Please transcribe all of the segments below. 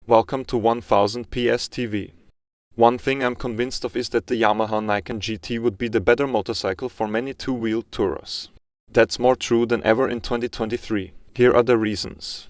Welcome to 1000 PS TV. One thing I'm convinced of is that the Yamaha Niken GT would be the better motorcycle for many two-wheeled tourers. That's more true than ever in 2023. Here are the reasons.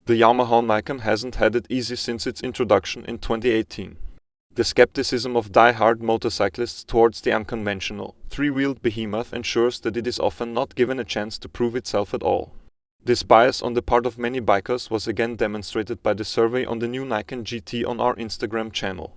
The Yamaha Niken hasn't had it easy since its introduction in 2018. The skepticism of die-hard motorcyclists towards the unconventional, three-wheeled behemoth ensures that it is often not given a chance to prove itself at all. This bias on the part of many bikers was again demonstrated by the survey on the new Niken GT on our Instagram channel.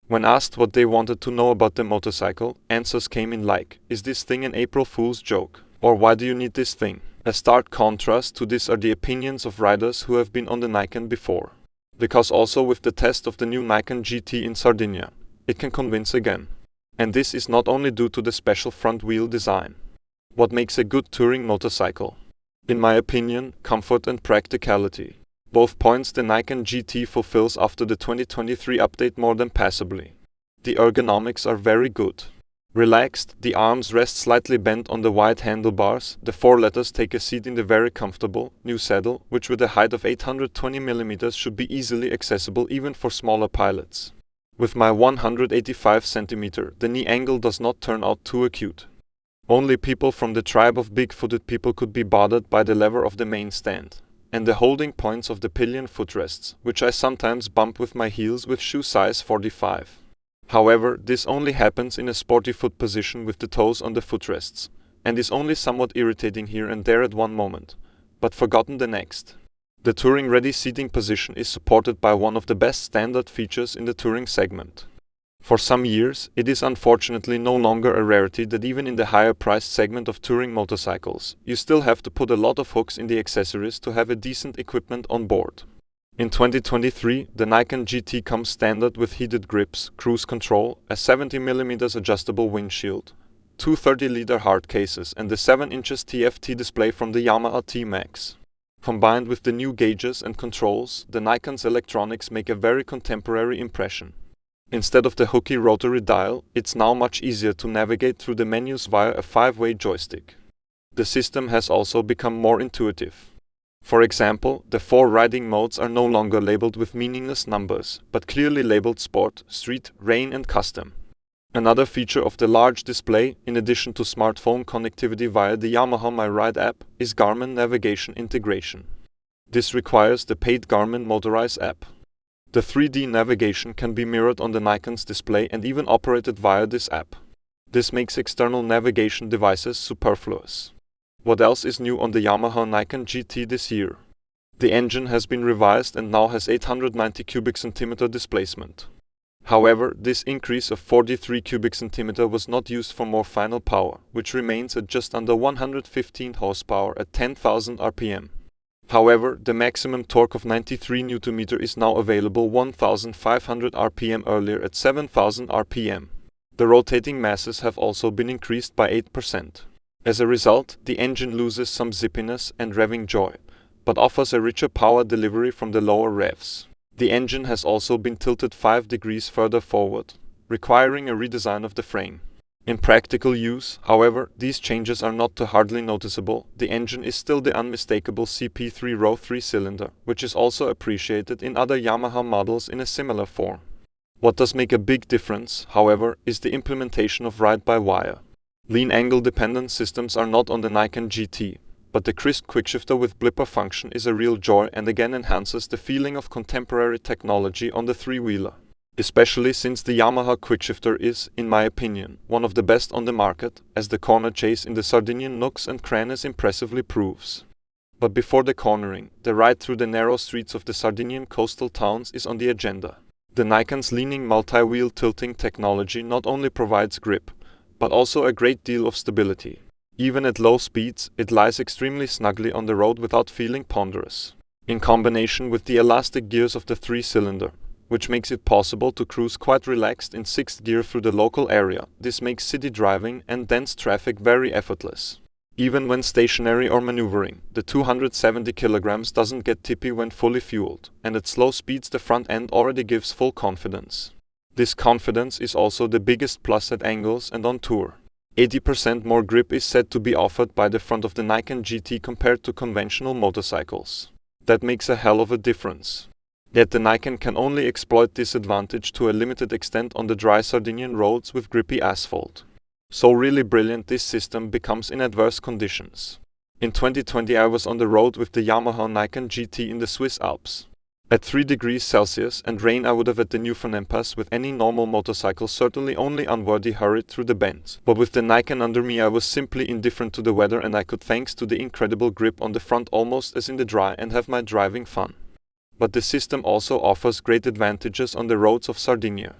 When asked what they wanted to know about the motorcycle, answers came in like, "Is this thing an April Fool's joke?" Or "Why do you need this thing?" A stark contrast to this are the opinions of riders who have been on the Niken before. Because also with the test of the new Niken GT in Sardinia, it can convince again. And this is not only due to the special front wheel design. What makes a good touring motorcycle? In my opinion, comfort and practicality. Both points the Niken GT fulfills after the 2023 update more than passably. The ergonomics are very good. Relaxed, the arms rest slightly bent on the wide handlebars, the four letters take a seat in the very comfortable, new saddle, which with a height of 820 mm should be easily accessible even for smaller pilots. With my 185 cm, the knee angle does not turn out too acute. Only people from the tribe of big-footed people could be bothered by the lever of the main stand, and the holding points of the pillion footrests, which I sometimes bump with my heels with shoe size 45. However, this only happens in a sporty foot position with the toes on the footrests, and is only somewhat irritating here and there at one moment, but forgotten the next. The touring-ready seating position is supported by one of the best standard features in the touring segment. For some years, it is unfortunately no longer a rarity that even in the higher-priced segment of touring motorcycles, you still have to put a lot of hooks in the accessories to have a decent equipment on board. In 2023, the Niken GT comes standard with heated grips, cruise control, a 70 mm adjustable windshield, two 30-liter hard cases and the 7" TFT display from the Yamaha T-Max. Combined with the new gauges and controls, the Niken's electronics make a very contemporary impression. Instead of the hooky rotary dial, it's now much easier to navigate through the menus via a 5-way joystick. The system has also become more intuitive. For example, the 4 riding modes are no longer labeled with meaningless numbers, but clearly labeled Sport, Street, Rain and Custom. Another feature of the large display, in addition to smartphone connectivity via the Yamaha My Ride app, is Garmin navigation integration. This requires the paid Garmin Motorize app. The 3D navigation can be mirrored on the Niken's display and even operated via this app. This makes external navigation devices superfluous. What else is new on the Yamaha Niken GT this year? The engine has been revised and now has 890 cubic centimeter displacement. However, this increase of 43 cubic centimeter was not used for more final power, which remains at just under 115 horsepower at 10,000 RPM. However, the maximum torque of 93 Nm is now available 1,500 RPM earlier at 7,000 RPM. The rotating masses have also been increased by 8%. As a result, the engine loses some zippiness and revving joy, but offers a richer power delivery from the lower revs. The engine has also been tilted 5 degrees further forward, requiring a redesign of the frame. In practical use, however, these changes are not too hardly noticeable. The engine is still the unmistakable CP3 Row 3-cylinder, which is also appreciated in other Yamaha models in a similar form. What does make a big difference, however, is the implementation of ride-by-wire. Lean angle dependent systems are not on the Niken GT, but the crisp quickshifter with blipper function is a real joy and again enhances the feeling of contemporary technology on the three-wheeler. Especially since the Yamaha quickshifter is, in my opinion, one of the best on the market, as the corner chase in the Sardinian nooks and crannies impressively proves. But before the cornering, the ride through the narrow streets of the Sardinian coastal towns is on the agenda. The Niken's leaning multi-wheel tilting technology not only provides grip, but also a great deal of stability. Even at low speeds, it lies extremely snugly on the road without feeling ponderous. In combination with the elastic gears of the 3-cylinder, which makes it possible to cruise quite relaxed in 6th gear through the local area. This makes city driving and dense traffic very effortless. Even when stationary or maneuvering, the 270 kilograms doesn't get tippy when fully fueled, and at slow speeds the front end already gives full confidence. This confidence is also the biggest plus at angles and on tour. 80% more grip is said to be offered by the front of the Niken GT compared to conventional motorcycles. That makes a hell of a difference. Yet the Niken can only exploit this advantage to a limited extent on the dry Sardinian roads with grippy asphalt. So really brilliant this system becomes in adverse conditions. In 2020 I was on the road with the Yamaha Niken GT in the Swiss Alps. At 3 degrees Celsius and rain I would have at the Newfoundland Pass with any normal motorcycle certainly only unworthy hurried through the bends. But with the Niken under me I was simply indifferent to the weather, and I could, thanks to the incredible grip on the front almost as in the dry, and have my driving fun. But the system also offers great advantages on the roads of Sardinia.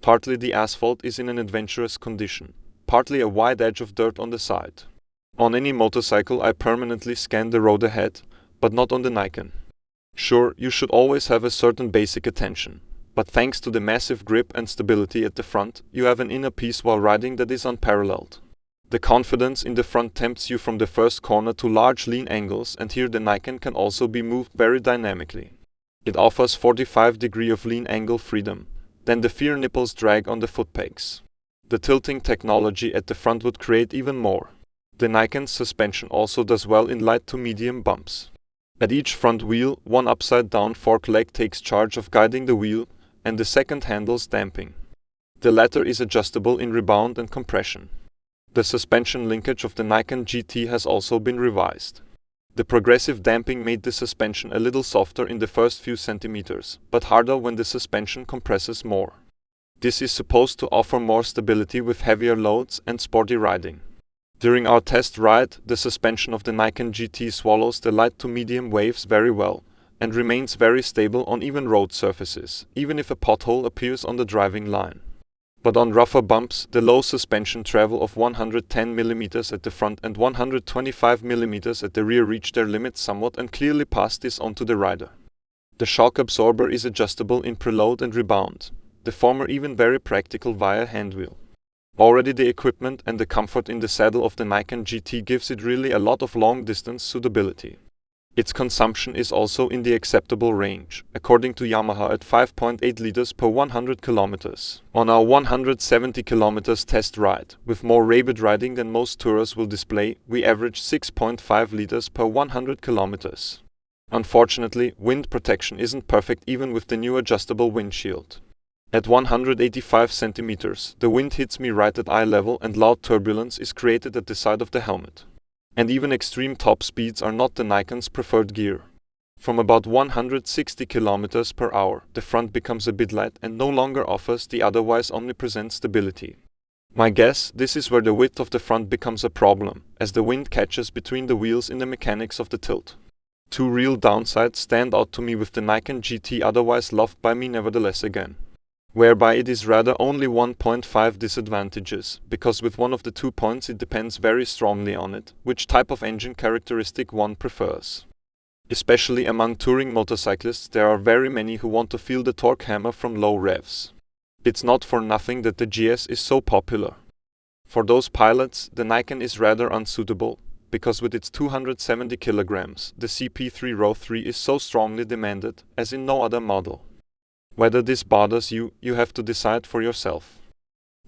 Partly the asphalt is in an adventurous condition, partly a wide edge of dirt on the side. On any motorcycle I permanently scan the road ahead, but not on the Niken. Sure, you should always have a certain basic attention, but thanks to the massive grip and stability at the front, you have an inner peace while riding that is unparalleled. The confidence in the front tempts you from the first corner to large lean angles, and here the Niken can also be moved very dynamically. It offers 45 degrees of lean angle freedom, then the fear nipples drag on the foot pegs. The tilting technology at the front would create even more. The Niken's suspension also does well in light to medium bumps. At each front wheel, one upside-down fork leg takes charge of guiding the wheel, and the second handles damping. The latter is adjustable in rebound and compression. The suspension linkage of the Niken GT has also been revised. The progressive damping made the suspension a little softer in the first few centimeters, but harder when the suspension compresses more. This is supposed to offer more stability with heavier loads and sporty riding. During our test ride, the suspension of the Niken GT swallows the light to medium waves very well, and remains very stable on even road surfaces, even if a pothole appears on the driving line. But on rougher bumps, the low suspension travel of 110 mm at the front and 125 mm at the rear reach their limits somewhat, and clearly pass this on to the rider. The shock absorber is adjustable in preload and rebound, the former even very practical via handwheel. Already the equipment and the comfort in the saddle of the Niken GT gives it really a lot of long-distance suitability. Its consumption is also in the acceptable range, according to Yamaha at 5.8 liters per 100 kilometers. On our 170 kilometers test ride, with more rabid riding than most tourers will display, we averaged 6.5 liters per 100 kilometers. Unfortunately, wind protection isn't perfect even with the new adjustable windshield. At 185 centimeters, the wind hits me right at eye level and loud turbulence is created at the side of the helmet. And even extreme top speeds are not the Niken's preferred gear. From about 160 kilometers per hour, the front becomes a bit light and no longer offers the otherwise omnipresent stability. My guess, this is where the width of the front becomes a problem, as the wind catches between the wheels in the mechanics of the tilt. Two real downsides stand out to me with the Niken GT, otherwise loved by me nevertheless again. Whereby it is rather only 1.5 disadvantages, because with one of the 2 points it depends very strongly on it, which type of engine characteristic one prefers. Especially among touring motorcyclists there are very many who want to feel the torque hammer from low revs. It's not for nothing that the GS is so popular. For those pilots, the Niken is rather unsuitable, because with its 270 kilograms, the CP3 Row 3 is so strongly demanded, as in no other model. Whether this bothers you, you have to decide for yourself.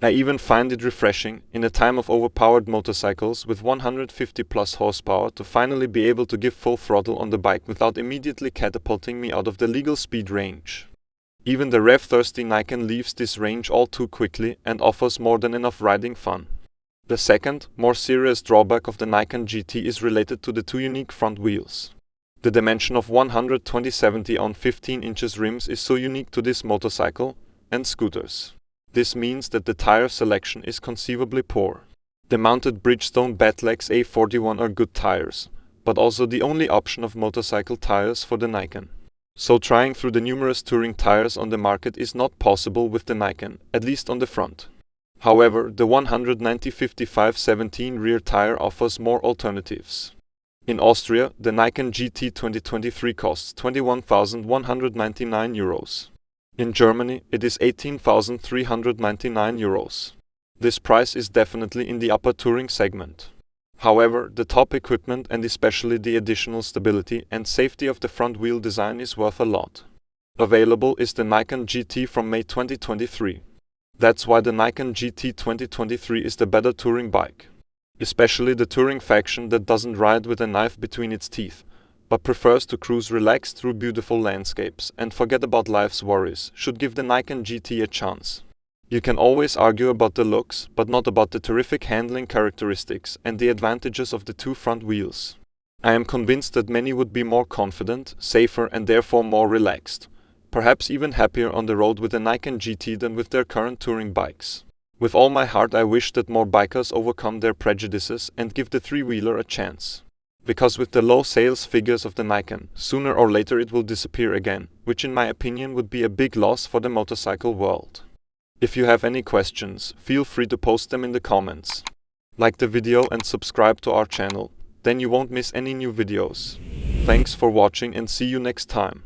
I even find it refreshing, in a time of overpowered motorcycles with 150 plus horsepower, to finally be able to give full throttle on the bike without immediately catapulting me out of the legal speed range. Even the rev-thirsty Niken leaves this range all too quickly and offers more than enough riding fun. The second, more serious drawback of the Niken GT is related to the two unique front wheels. The dimension of 120/70 on 15 inches rims is so unique to this motorcycle and scooters. This means that the tire selection is conceivably poor. The mounted Bridgestone Batlex A41 are good tires, but also the only option of motorcycle tires for the Niken. So trying through the numerous touring tires on the market is not possible with the Niken, at least on the front. However, the 190/55/17 rear tire offers more alternatives. In Austria, the Niken GT 2023 costs €21,199. In Germany, it is 18,399 euros. This price is definitely in the upper touring segment. However, the top equipment and especially the additional stability and safety of the front wheel design is worth a lot. Available is the Niken GT from May 2023. That's why the Niken GT 2023 is the better touring bike. Especially the touring faction that doesn't ride with a knife between its teeth, but prefers to cruise relaxed through beautiful landscapes and forget about life's worries, should give the Niken GT a chance. You can always argue about the looks, but not about the terrific handling characteristics and the advantages of the two front wheels. I am convinced that many would be more confident, safer and therefore more relaxed, perhaps even happier on the road with the Niken GT than with their current touring bikes. With all my heart I wish that more bikers overcome their prejudices and give the three-wheeler a chance. Because with the low sales figures of the Niken, sooner or later it will disappear again, which in my opinion would be a big loss for the motorcycle world. If you have any questions, feel free to post them in the comments. Like the video and subscribe to our channel, then you won't miss any new videos. Thanks for watching and see you next time.